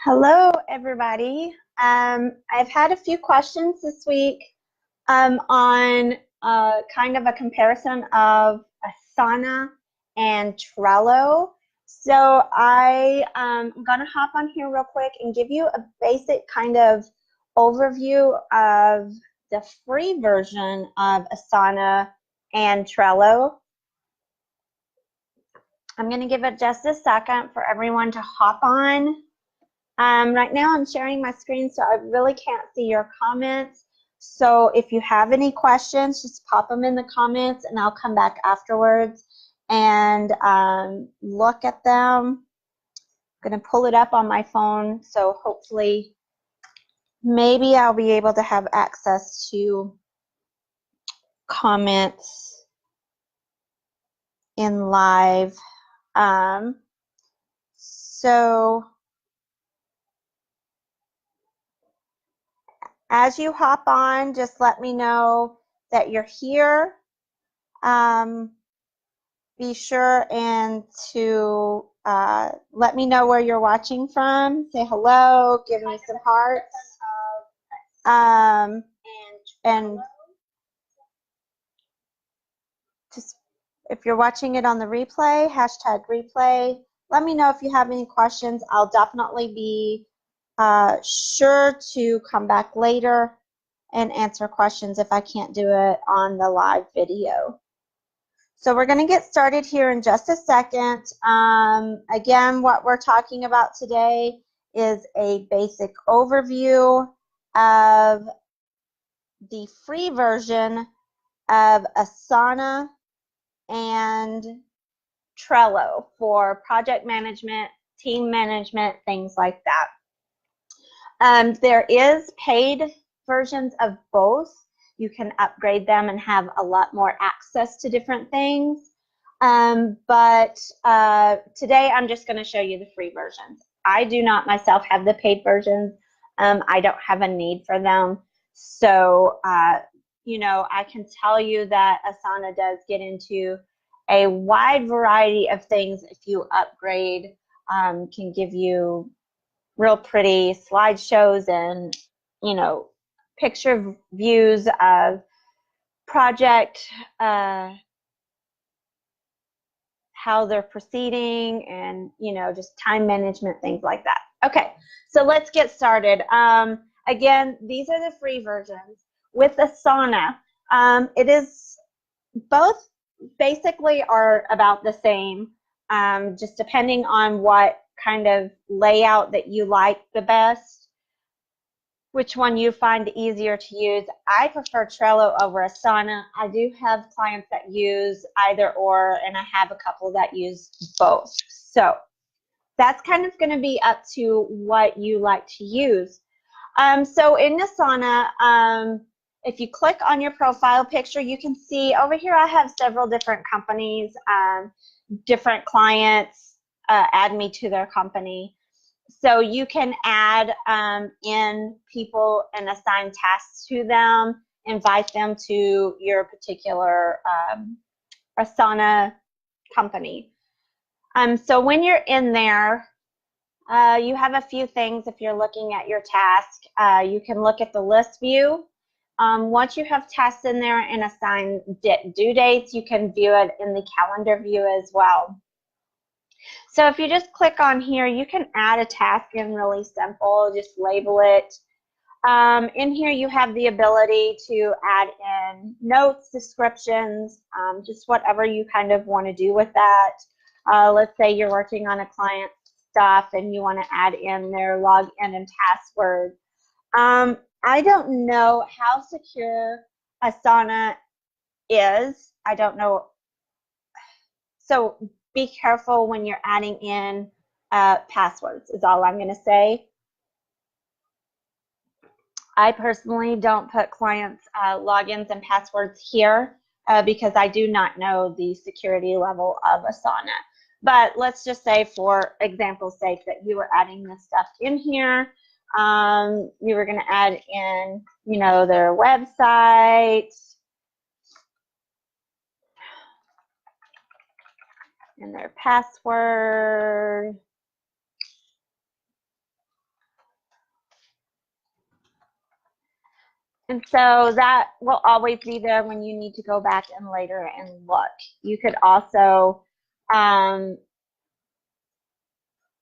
Hello, everybody. I've had a few questions this week on kind of a comparison of Asana and Trello. So I'm going to hop on here real quick and give you a basic kind of overview of the free version of Asana and Trello. I'm going to give it just a second for everyone to hop on. Right now I'm sharing my screen, so I really can't see your comments. So if you have any questions, just pop them in the comments and I'll come back afterwards and look at them. I'm going to pull it up on my phone, so hopefully maybe I'll be able to have access to comments in live. So as you hop on, just let me know that you're here. Be sure and to let me know where you're watching from. Say hello, give me some hearts. And just if you're watching it on the replay, hashtag replay. Let me know if you have any questions. I'll definitely be sure to come back later and answer questions if I can't do it on the live video. So we're going to get started here in just a second. Again, what we're talking about today is a basic overview of the free version of Asana and Trello for project management, team management, things like that. There is paid versions of both. You can upgrade them and have a lot more access to different things. But today I'm just going to show you the free versions. I do not myself have the paid versions. I don't have a need for them. So, you know, I can tell you that Asana does get into a wide variety of things. If you upgrade, can give you real pretty slideshows and, you know, picture views of project, how they're proceeding, and, you know, just time management, things like that. Okay, so let's get started. Again, these are the free versions. With Asana, it is both basically are about the same, just depending on what kind of layout that you like the best, which one you find easier to use. I prefer Trello over Asana. I do have clients that use either or, and I have a couple that use both. So that's kind of going to be up to what you like to use. So in Asana, if you click on your profile picture, you can see over here I have several different companies, different clients add me to their company. So you can add in people and assign tasks to them, invite them to your particular Asana company. So when you're in there, you have a few things. If you're looking at your task, you can look at the list view. Once you have tasks in there and assign due dates, you can view it in the calendar view as well. So if you just click on here, you can add a task in really simple, just label it. In here you have the ability to add in notes, descriptions, just whatever you kind of want to do with that. Let's say you're working on a client's stuff and you want to add in their login and password. I don't know how secure Asana is. I don't know. So be careful when you're adding in passwords is all I'm going to say. I personally don't put clients' logins and passwords here because I do not know the security level of Asana. But let's just say, for example's sake, that you were adding this stuff in here. You were going to add in, you know, their website and their password. And so that will always be there when you need to go back and later and look. You could also,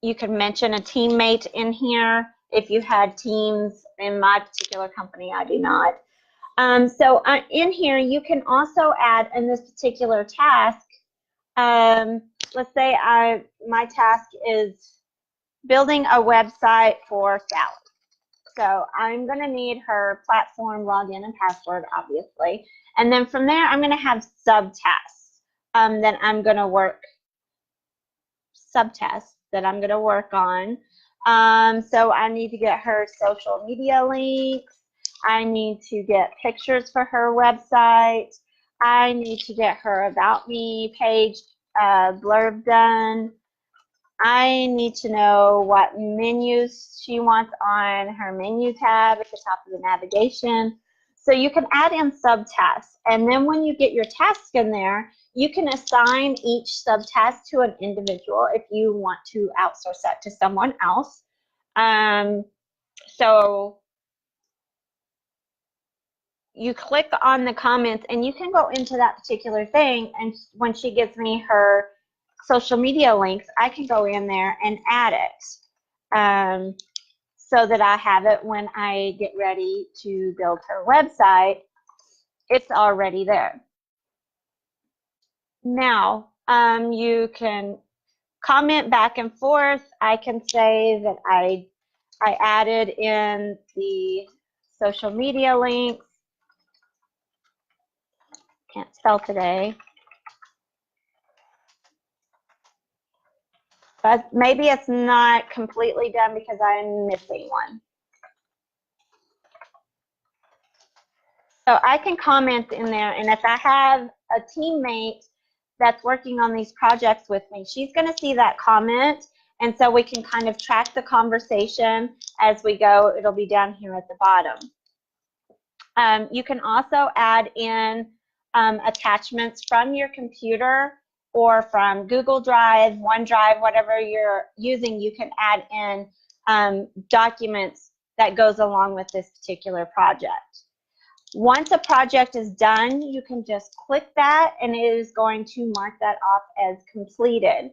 you could mention a teammate in here if you had teams. In my particular company, I do not. So in here, you can also add in this particular task, let's say my task is building a website for Sally. So I'm going to need her platform, login, and password, obviously. And then from there, I'm going to have subtasks that I'm going to work, subtasks that I'm going to work on. So I need to get her social media links. I need to get pictures for her website. I need to get her About Me page blurb done. I need to know what menus she wants on her menu tab at the top of the navigation. So you can add in subtasks. And then when you get your task in there, you can assign each subtask to an individual if you want to outsource that to someone else. So you click on the comments and you can go into that particular thing, and when she gives me her social media links, I can go in there and add it so that I have it when I get ready to build her website. It's already there. Now, you can comment back and forth. I can say that I added in the social media links. Can't spell today. But maybe it's not completely done because I'm missing one. So I can comment in there, and if I have a teammate that's working on these projects with me, she's going to see that comment, and so we can kind of track the conversation as we go. It'll be down here at the bottom. You can also add in attachments from your computer or from Google Drive, OneDrive, whatever you're using. You can add in documents that goes along with this particular project. Once a project is done, you can just click that and it is going to mark that off as completed.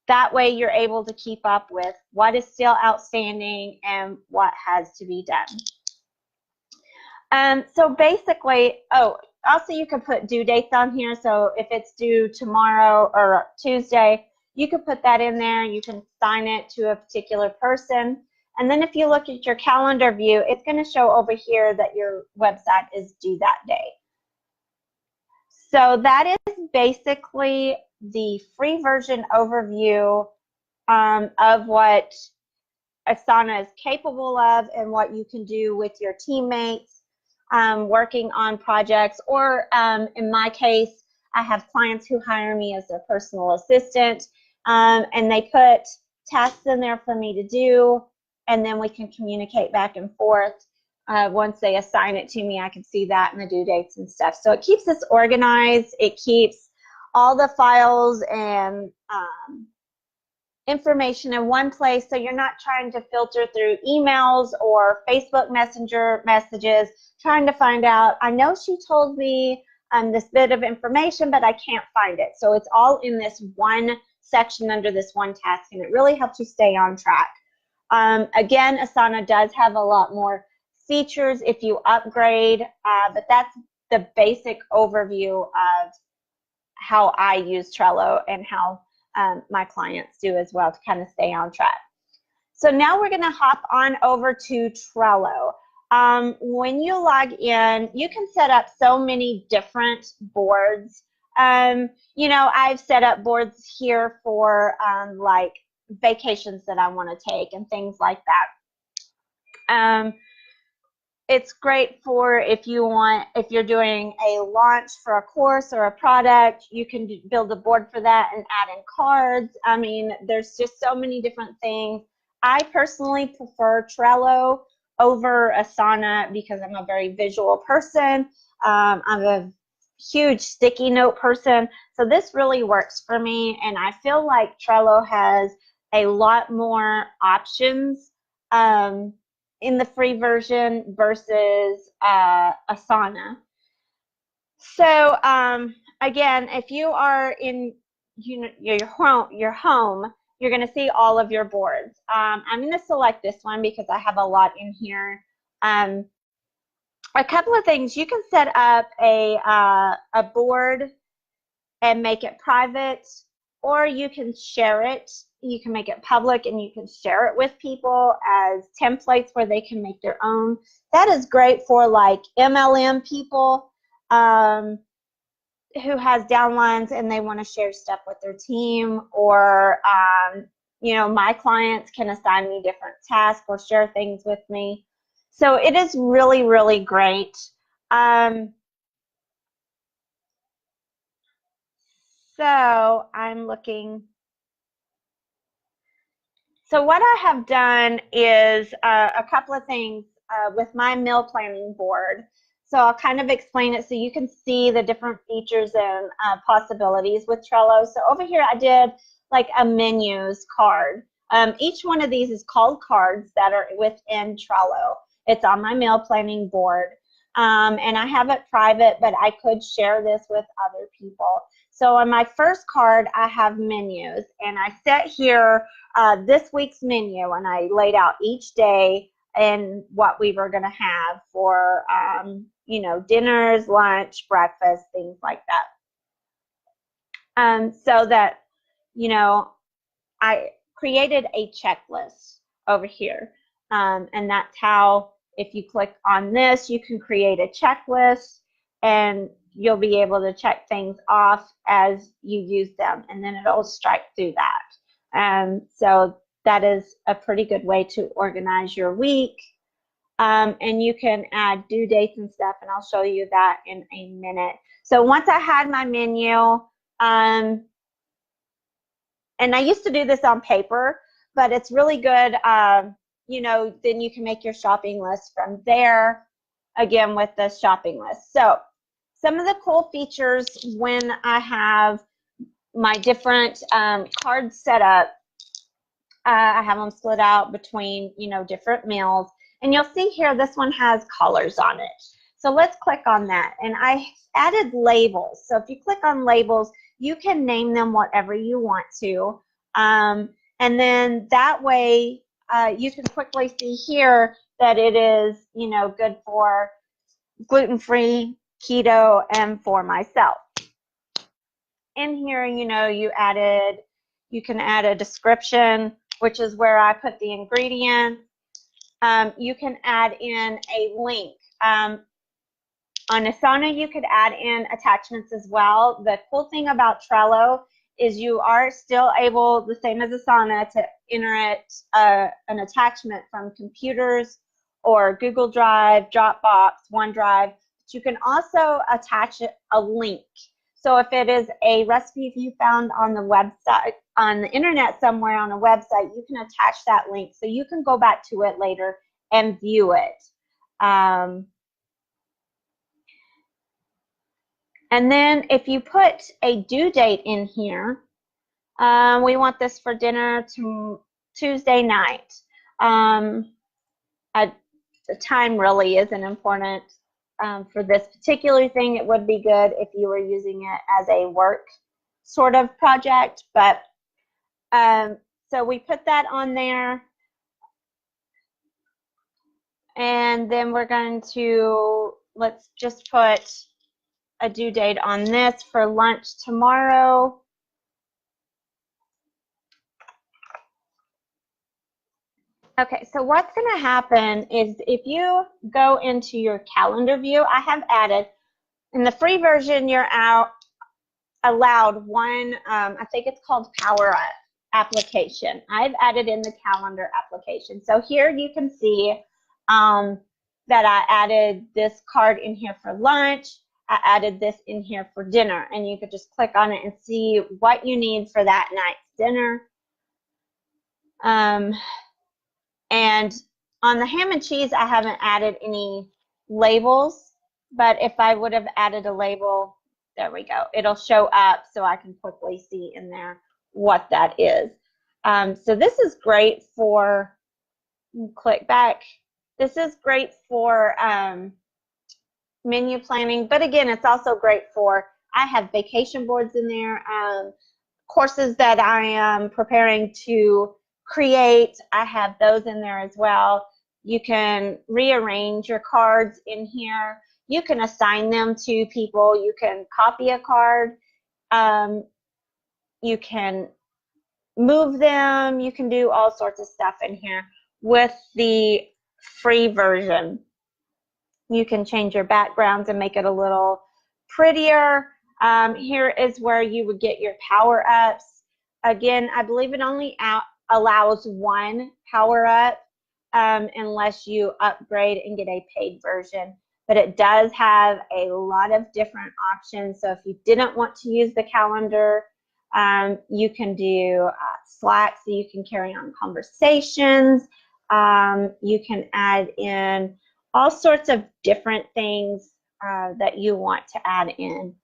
That way you're able to keep up with what is still outstanding and what has to be done. So basically, also you can put due dates on here. So if it's due tomorrow or Tuesday, you can put that in there. You can assign it to a particular person. And then if you look at your calendar view, it's going to show over here that your website is due that day. So that is basically the free version overview of what Asana is capable of and what you can do with your teammates working on projects. Or in my case, I have clients who hire me as their personal assistant, and they put tasks in there for me to do, and then we can communicate back and forth. Once they assign it to me, I can see that and the due dates and stuff. So it keeps us organized. It keeps all the files and information in one place, so you're not trying to filter through emails or Facebook Messenger messages, trying to find out, I know she told me this bit of information, but I can't find it. So it's all in this one section under this one task, and it really helps you stay on track. Again, Asana does have a lot more features if you upgrade, but that's the basic overview of how I use Trello and how my clients do as well to kind of stay on track. So now we're going to hop on over to Trello. When you log in, you can set up so many different boards. You know, I've set up boards here for like vacations that I want to take and things like that. It's great for if you're doing a launch for a course or a product, you can build a board for that and add in cards. I mean, there's just so many different things. I personally prefer Trello over Asana because I'm a very visual person. I'm a huge sticky note person. So this really works for me, and I feel like Trello has a lot more options in the free version versus Asana. So again, if you are in your home, you're going to see all of your boards. I'm going to select this one because I have a lot in here. A couple of things. You can set up a board and make it private, or you can share it. You can make it public and you can share it with people as templates where they can make their own. That is great for like MLM people who has downlines and they want to share stuff with their team, or my clients can assign me different tasks or share things with me. So it is really, really great. So I'm looking. So what I have done is a couple of things with my meal planning board. So I'll kind of explain it so you can see the different features and possibilities with Trello. So over here I did like a menus card. Each one of these is called cards that are within Trello. It's on my meal planning board. And I have it private, but I could share this with other people. So on my first card, I have menus, and I set here this week's menu, and I laid out each day and what we were going to have for, dinners, lunch, breakfast, things like that. So that, I created a checklist over here. And that's how, if you click on this, you can create a checklist and you'll be able to check things off as you use them, and then it'll strike through that. So that is a pretty good way to organize your week. And you can add due dates and stuff, and I'll show you that in a minute. So once I had my menu, and I used to do this on paper, but it's really good. Then you can make your shopping list from there, again, with the shopping list. So some of the cool features when I have my different cards set up, I have them split out between, different meals. And you'll see here, this one has colors on it. So let's click on that. And I added labels. So if you click on labels, you can name them whatever you want to. And then that way, you can quickly see here that it is, good for gluten-free, keto, and for myself. In here, you can add a description, which is where I put the ingredients. You can add in a link. On Asana, you could add in attachments as well. The cool thing about Trello is you are still able, the same as Asana, to enter an attachment from computers or Google Drive, Dropbox, OneDrive. But you can also attach a link. So if it is a recipe you found on the website, on the internet somewhere on a website, you can attach that link so you can go back to it later and view it. And then if you put a due date in here, we want this for dinner Tuesday night. The time really isn't important for this particular thing. It would be good if you were using it as a work sort of project, but so we put that on there. And then we're going to, let's just put a due date on this for lunch tomorrow. Okay, so what's going to happen is if you go into your calendar view, I have added, in the free version, you're allowed one, I think it's called Power Up application. I've added in the calendar application. So here you can see that I added this card in here for lunch. I added this in here for dinner, and you could just click on it and see what you need for that night's dinner. And on the ham and cheese, I haven't added any labels, but if I would have added a label, there we go. It'll show up so I can quickly see in there what that is. So this is great for, click back. This is great for menu planning, but again, it's also great for, I have vacation boards in there, courses that I am preparing to create, I have those in there as well. You can rearrange your cards in here. You can assign them to people. You can copy a card. You can move them. You can do all sorts of stuff in here with the free version. You can change your backgrounds and make it a little prettier. Here is where you would get your power-ups. Again, I believe it only allows one power-up unless you upgrade and get a paid version. But it does have a lot of different options. So if you didn't want to use the calendar, you can do Slack, so you can carry on conversations. You can add in all sorts of different things that you want to add in.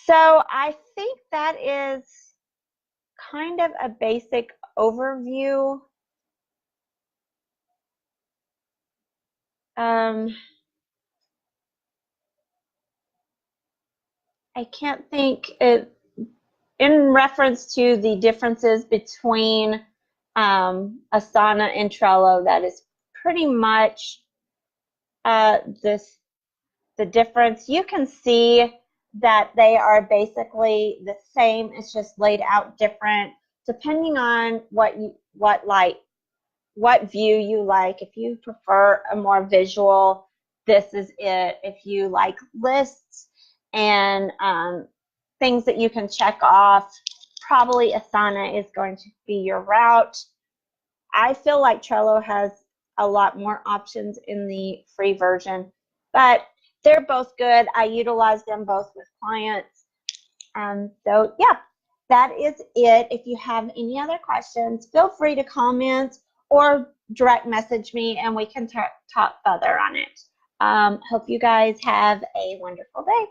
So I think that is kind of a basic overview. I can't think it in reference to the differences between Asana and Trello. That is pretty much the difference. You can see that they are basically the same. It's just laid out different depending on what view you like. If you prefer a more visual, this is it. If you like lists and things that you can check off, probably Asana is going to be your route. I feel like Trello has a lot more options in the free version, but they're both good. I utilize them both with clients. So yeah, that is it. If you have any other questions, feel free to comment or direct message me and we can talk further on it. Hope you guys have a wonderful day.